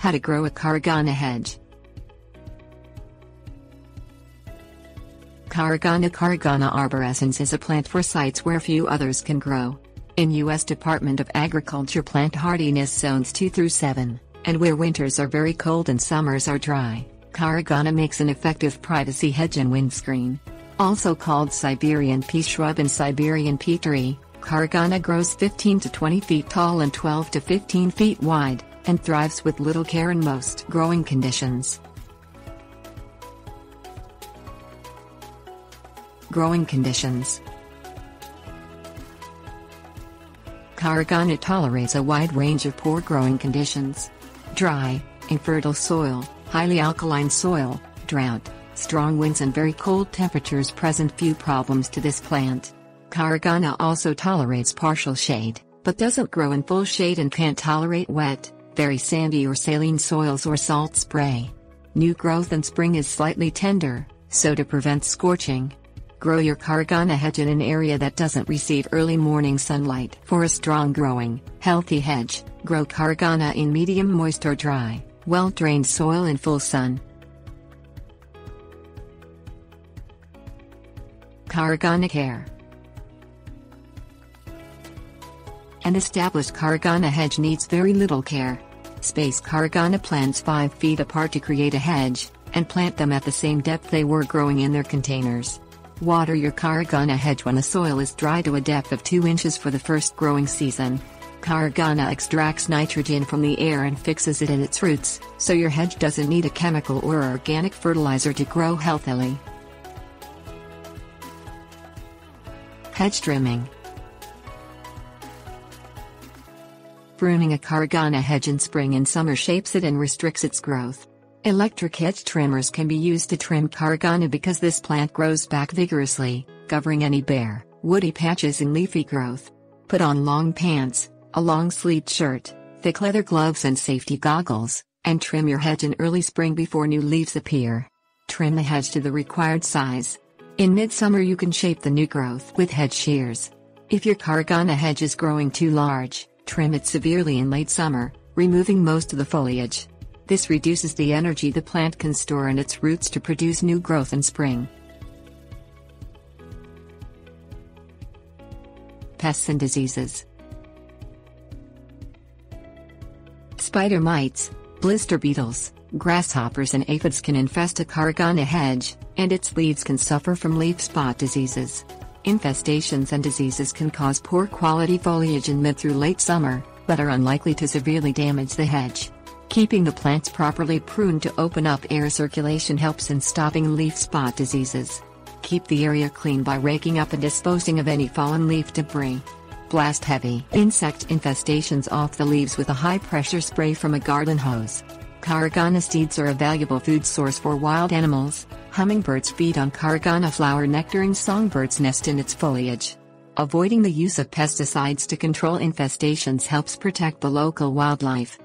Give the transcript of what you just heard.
How to grow a Caragana hedge. Caragana arborescens is a plant for sites where few others can grow. In U.S. Department of Agriculture plant hardiness zones 2 through 7, and where winters are very cold and summers are dry, Caragana makes an effective privacy hedge and windscreen. Also called Siberian peashrub and Siberian pea tree, Caragana grows 15 to 20 feet tall and 12 to 15 feet wide, and thrives with little care in most growing conditions. Growing conditions. Caragana tolerates a wide range of poor growing conditions. Dry, infertile soil, highly alkaline soil, drought, strong winds and very cold temperatures present few problems to this plant. Caragana also tolerates partial shade, but doesn't grow in full shade and can't tolerate wet, very sandy or saline soils or salt spray. New growth in spring is slightly tender, so to prevent scorching, grow your Caragana hedge in an area that doesn't receive early morning sunlight. For a strong growing, healthy hedge, grow Caragana in medium moist or dry, well-drained soil in full sun. Caragana Care. An established Caragana hedge needs very little care. Space Caragana plants 5 feet apart to create a hedge, and plant them at the same depth they were growing in their containers. Water your Caragana hedge when the soil is dry to a depth of 2 inches for the first growing season. Caragana extracts nitrogen from the air and fixes it in its roots, so your hedge doesn't need a chemical or organic fertilizer to grow healthily. Hedge trimming. Pruning a Caragana hedge in spring and summer shapes it and restricts its growth. Electric hedge trimmers can be used to trim Caragana because this plant grows back vigorously, covering any bare, woody patches and leafy growth. Put on long pants, a long-sleeved shirt, thick leather gloves and safety goggles, and trim your hedge in early spring before new leaves appear. Trim the hedge to the required size. In midsummer you can shape the new growth with hedge shears. If your Caragana hedge is growing too large, trim it severely in late summer, removing most of the foliage. This reduces the energy the plant can store in its roots to produce new growth in spring. Pests and diseases. Spider mites, blister beetles, grasshoppers and aphids can infest a Caragana hedge, and its leaves can suffer from leaf spot diseases. Infestations and diseases can cause poor quality foliage in mid through late summer, but are unlikely to severely damage the hedge. Keeping the plants properly pruned to open up air circulation helps in stopping leaf spot diseases. Keep the area clean by raking up and disposing of any fallen leaf debris. Blast heavy insect infestations off the leaves with a high-pressure spray from a garden hose. Caragana seeds are a valuable food source for wild animals. Hummingbirds feed on Caragana flower nectar and songbirds nest in its foliage. Avoiding the use of pesticides to control infestations helps protect the local wildlife.